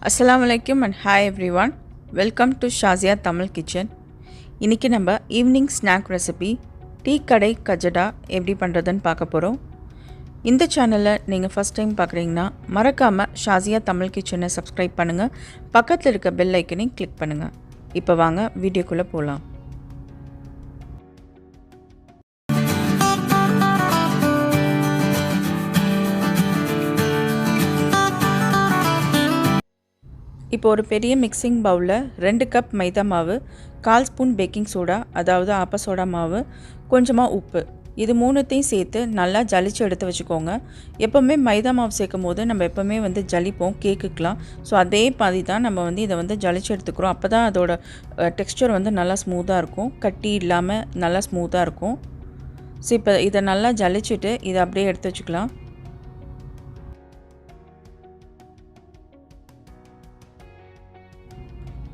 Assalamualaikum and hi everyone. Welcome to ShaziaTamilKitchen. இன்னைக்கு நம்ம evening snack recipe tea கடை கஜடா எப்படி பண்ணுறதுன்னு பார்க்க போகிறோம். இந்த சேனலில் நீங்கள் ஃபஸ்ட் டைம் பார்க்குறீங்கன்னா மறக்காமல் ஷாசியா தமிழ் கிச்சனை சப்ஸ்கிரைப் பண்ணுங்கள். பக்கத்தில் இருக்க பெல் ஐக்கனையும் கிளிக் பண்ணுங்கள். இப்போ வாங்க வீடியோக்குள்ளே போகலாம். இப்போ ஒரு பெரிய மிக்சிங் பவுலில் 2 கப் மைதா மாவு, 1/4 ஸ்பூன் பேக்கிங் சோடா அதாவது ஆப்ப சோடா மாவு, கொஞ்சமாக உப்பு, இது மூணுத்தையும் சேர்த்து நல்லா ஜலிச்சு எடுத்து வச்சுக்கோங்க. எப்போவுமே மைதா மாவு சேர்க்கும் போது நம்ம எப்போவுமே ஜலிப்போம் கேக்குக்கெலாம். ஸோ அதே மாதிரி தான் நம்ம இதை ஜலிச்சு எடுத்துக்கிறோம். அப்போ தான் அதோட டெக்ஸ்சர் நல்லா ஸ்மூத்தாக இருக்கும், கட்டி இல்லாமல் நல்லா ஸ்மூத்தாக இருக்கும். ஸோ இப்போ இதை நல்லா ஜலிச்சுட்டு இதை அப்படியே எடுத்து வச்சுக்கலாம்.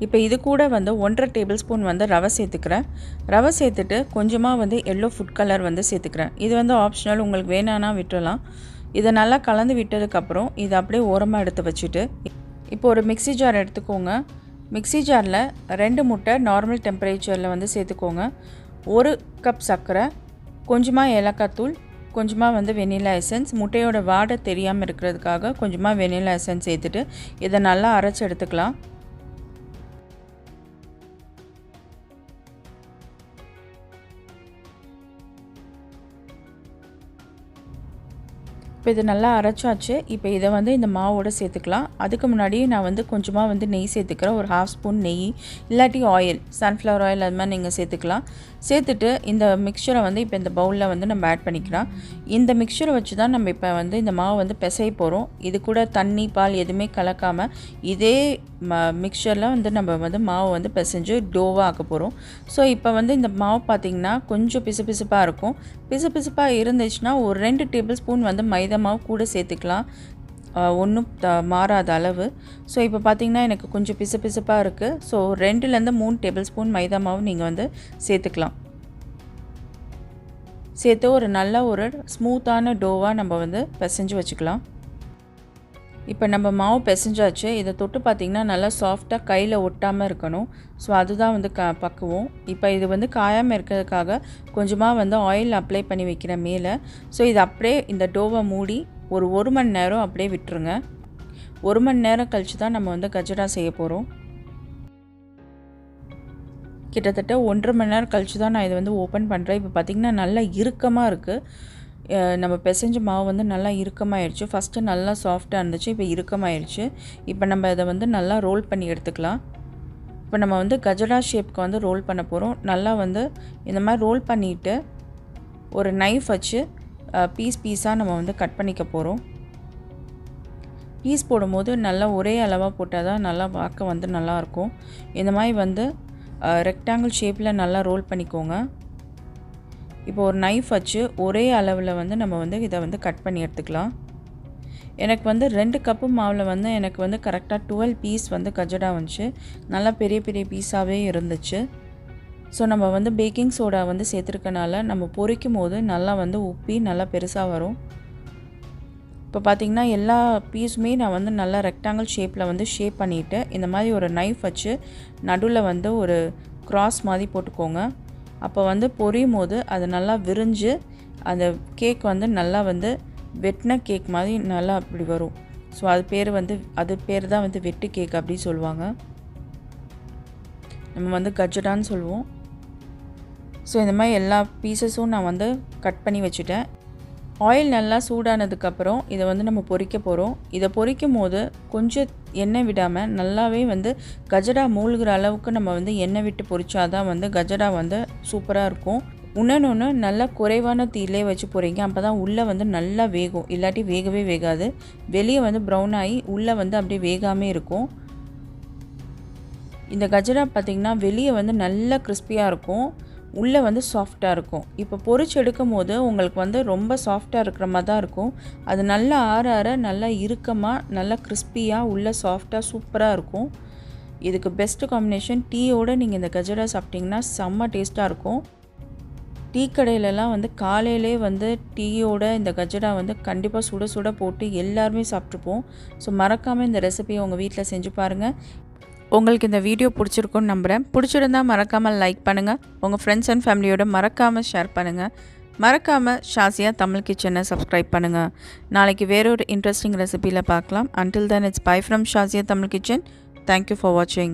இப்போ இது கூட 1.5 டேபிள் ஸ்பூன் ரவை சேர்த்துக்கிறேன். ரவை சேர்த்துட்டு கொஞ்சமாக எல்லோ ஃபுட் கலர் சேர்த்துக்கிறேன். இது ஆப்ஷனல், உங்களுக்கு வேணான்னா விட்டுறலாம். இதை நல்லா கலந்து விட்டதுக்கப்புறம் இதை அப்படியே ஓரமாக எடுத்து வச்சுட்டு இப்போ ஒரு மிக்ஸி ஜார் எடுத்துக்கோங்க. மிக்ஸி ஜாரில் 2 முட்டை நார்மல் டெம்பரேச்சரில் சேர்த்துக்கோங்க. 1 கப் சர்க்கரை, கொஞ்சமாக ஏலக்காய் தூள், கொஞ்சமாக வெனிலா எசன்ஸ், முட்டையோட வாடை தெரியாமல் இருக்கிறதுக்காக கொஞ்சமாக வெனிலா எசன்ஸ் சேர்த்துட்டு இதை நல்லா அரைச்சி எடுத்துக்கலாம். இப்போ இது நல்லா அரைச்சாச்சு. இப்போ இதை இந்த மாவோடு சேர்த்துக்கலாம். அதுக்கு முன்னாடி நான் கொஞ்சமாக நெய் சேர்த்துக்கிறேன். ஒரு 1/2 ஸ்பூன் நெய், இல்லாட்டி ஆயில், சன்ஃப்ளவர் ஆயில் அது மாதிரி நீங்கள் சேர்த்துக்கலாம். சேர்த்துட்டு இந்த மிக்சரை இப்போ இந்த பவுலில் நம்ம ஆட் பண்ணிக்கலாம். இந்த மிக்சரை வச்சு தான் நம்ம இப்போ இந்த மாவு பிசைய போகிறோம். இது கூட தண்ணி பால் எதுவுமே கலக்காமல் இதே மிக்சரில் நம்ம மாவு பிசைஞ்சு டோவாக ஆக்க போகிறோம். ஸோ இப்போ இந்த மாவு பார்த்திங்கன்னா கொஞ்சம் பிசுபிசுப்பாக இருக்கும். பிசுபிசுப்பாக இருந்துச்சுன்னா ஒரு 2 டேபிள் ஸ்பூன் மைதா மாவு கூட சேர்த்துக்கலாம், ஒன்றும் மாறாத அளவு. ஸோ இப்போ பார்த்திங்கன்னா எனக்கு கொஞ்சம் பிசுபிசுப்பாக இருக்குது. ஸோ 2லேருந்து 3 டேபிள் ஸ்பூன் மைதா மாவு நீங்கள் சேர்த்துக்கலாம். சேர்த்து ஒரு நல்ல ஒரு ஸ்மூத்தான டோவாக நம்ம பிசைஞ்சு வச்சுக்கலாம். இப்போ நம்ம மாவு பிசைஞ்சாச்சு. இதை தொட்டு பார்த்திங்கன்னா நல்லா சாஃப்டாக கையில் ஒட்டாமல் இருக்கணும். ஸோ அதுதான் பக்குவோம். இப்போ இது காயாமல் இருக்கிறதுக்காக கொஞ்சமாக ஆயில் அப்ளை பண்ணி வைக்கிறேன் மேலே. ஸோ இது அப்படியே இந்த டோவை மூடி ஒரு 1 மணி நேரம் அப்படியே விட்டுருங்க. 1 மணி நேரம் கழித்து தான் நம்ம கஜடா செய்ய போகிறோம். கிட்டத்தட்ட 1.5 மணி நேரம் கழித்து தான் நான் இதை ஓப்பன் பண்ணுறேன். இப்போ பார்த்திங்கன்னா நல்லா இறுக்கமாக இருக்குது. நம்ம பிசைஞ்ச மாவு நல்லா இறுக்கமாகிடுச்சு. ஃபஸ்ட்டு நல்லா சாஃப்டாக இருந்துச்சு, இப்போ இறுக்கமாகிடுச்சு. இப்போ நம்ம இதை நல்லா ரோல் பண்ணி எடுத்துக்கலாம். இப்போ நம்ம கஜடா ஷேப்புக்கு ரோல் பண்ண போகிறோம். நல்லா இந்த மாதிரி ரோல் பண்ணிவிட்டு ஒரு நைஃப் வச்சு பீஸாக நம்ம கட் பண்ணிக்க போகிறோம். பீஸ் போடும்போது நல்லா ஒரே அளவாக போட்டால் தான் நல்லா பார்க்க நல்லாயிருக்கும். இந்த மாதிரி ரெக்டாங்கிள் ஷேப்பில் நல்லா ரோல் பண்ணிக்கோங்க. இப்போ ஒரு நைஃப் வச்சு ஒரே அளவில் நம்ம இதை கட் பண்ணி எடுத்துக்கலாம். எனக்கு 2 கப்பு மாவில் எனக்கு கரெக்டாக 12 பீஸ் கஜடா வந்துச்சு. நல்லா பெரிய பெரிய பீஸாகவே இருந்துச்சு. ஸோ நம்ம பேக்கிங் சோடா சேர்த்துருக்கனால நம்ம பொரிக்கும் போது நல்லா உப்பி நல்லா பெருசாக வரும். இப்போ பார்த்திங்கன்னா எல்லா பீஸுமே நான் நல்லா ரெக்டாங்கிள் ஷேப்பில் ஷேப் பண்ணிவிட்டு இந்த மாதிரி ஒரு நைஃப் வச்சு நடுவில் ஒரு க்ராஸ் மாதிரி போட்டுக்கோங்க. அப்போ பொரியும் போது அது நல்லா விரிஞ்சு அந்த கேக் நல்லா வெட்டின கேக் மாதிரி நல்லா அப்படி வரும். ஸோ அது பேர் தான் வெட்டு கேக் அப்படி சொல்லுவாங்க. நம்ம கஜடான்னு சொல்லுவோம். ஸோ இந்த மாதிரி எல்லா பீசஸும் நான் கட் பண்ணி வச்சுட்டேன். ஆயில் நல்லா சூடானதுக்கப்புறம் இதை நம்ம பொரிக்க போகிறோம். இதை பொரிக்கும் போது கொஞ்சம் எண்ணெய் விடாமல் நல்லாவே கஜடா மூழ்கிற அளவுக்கு நம்ம எண்ணெய் விட்டு பொரிச்சாதான் கஜடா சூப்பராக இருக்கும். இன்னொன்று நல்லா குறைவான தீயிலே வச்சு போகிறீங்க, அப்போ தான் உள்ளே நல்லா வேகும். இல்லாட்டி வேகவே வேகாது. வெளியே ப்ரௌன் ஆகி உள்ளே அப்படியே வேகாமே இருக்கும். இந்த கஜடா பார்த்திங்கன்னா வெளியே நல்லா கிறிஸ்பியாக இருக்கும், உள்ளே சாஃப்டாக இருக்கும். இப்போ பொரிச்சு எடுக்கும் போது உங்களுக்கு ரொம்ப சாஃப்டாக இருக்கிற மாதிரி தான் இருக்கும். அது நல்லா ஆற ஆற நல்லா இறுக்கமாக நல்லா கிறிஸ்பியாக உள்ளே சாஃப்டாக சூப்பராக இருக்கும். இதுக்கு பெஸ்ட்டு காம்பினேஷன் டீயோடு நீங்கள் இந்த கஜடா சாப்பிட்டிங்கன்னா செம்ம டேஸ்ட்டாக இருக்கும். டீ கடையிலலாம் வந்து காலையிலே வந்து டீயோட இந்த கஜடா வந்து கண்டிப்பாக சுட சுட போட்டு எல்லாருமே சாப்பிட்ருப்போம். ஸோ மறக்காமல் இந்த ரெசிபியை உங்கள் வீட்டில் செஞ்சு பாருங்கள். உங்களுக்கு இந்த வீடியோ பிடிச்சிருக்குன்னு நம்புகிறேன். பிடிச்சிருந்தா மறக்காமல் லைக் பண்ணுங்கள். உங்கள் ஃப்ரெண்ட்ஸ் அண்ட் ஃபேமிலியோட மறக்காமல் ஷேர் பண்ணுங்கள். மறக்காமல் ஷாசியா தமிழ் கிச்சனை சப்ஸ்கிரைப் பண்ணுங்கள். நாளைக்கு வேறொரு இன்ட்ரெஸ்டிங் ரெசிபியில் பார்க்கலாம். Until then, it's bye from ShaziaTamilKitchen. Thank you for watching.